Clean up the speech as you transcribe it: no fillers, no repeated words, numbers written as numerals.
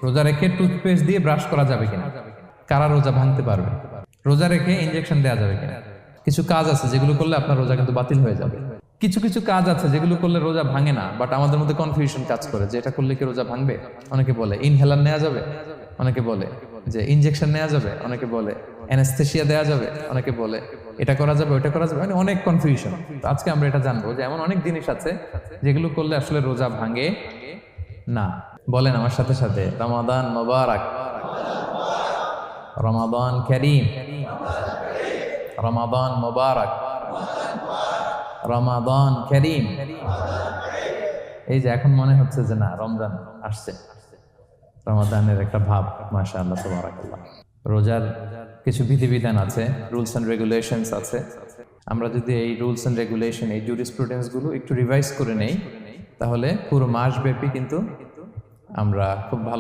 রোজা রেখে টুথপেস্ট দিয়ে ব্রাশ করা যাবে কিনা, কারা রোজা ভাঙতে পারবে, রোজা রেখে ইনজেকশন দেওয়া যাবে কিনা। কিছু কাজ আছে যেগুলো করলে আপনার রোজা কিন্তু বাতিল হয়ে যাবে। কিছু কিছু কাজ আছে যেগুলো করলে রোজা ভাঙে না, বাট আমাদের মধ্যে কনফিউশন কাজ করে যে এটা করলে কি রোজা ভাঙবে। অনেকে বলে ইনহেলার নেওয়া যাবে, অনেকে বলে যে ইনজেকশন নেওয়া যাবে, অনেকে বলে অ্যানেস্থেসিয়া দেওয়া যাবে, অনেকে বলে এটা করা যাবে ওইটা করা যাবে, মানে অনেক কনফিউশন। তো আজকে আমরা এটা জানবো যে এমন অনেক জিনিস আছে যেগুলো করলে আসলে রোজা ভাঙে না। বলেন আমার সাথে সাথে, রমাদান মোবারক, রমাদান কারীম, রমাদান মোবারক, রমাদান কারীম। এই যে এখন মনে হচ্ছে যে না রমজান আসছে, রমাদানের একটা ভাব, মাশাআল্লাহ তাবারাকাল্লাহ। রোজার কিছু বিধিবিধান আছে, রুলস এন্ড রেগুলেশনস আছে। আমরা যদি এই রুলস এন্ড রেগুলেশন, এই জুরিসপ্রুডেন্স গুলো একটু রিভাইজ করে নেই, তাহলে পুরো মাস ব্যাপী কিন্তু আমরা খুব ভালো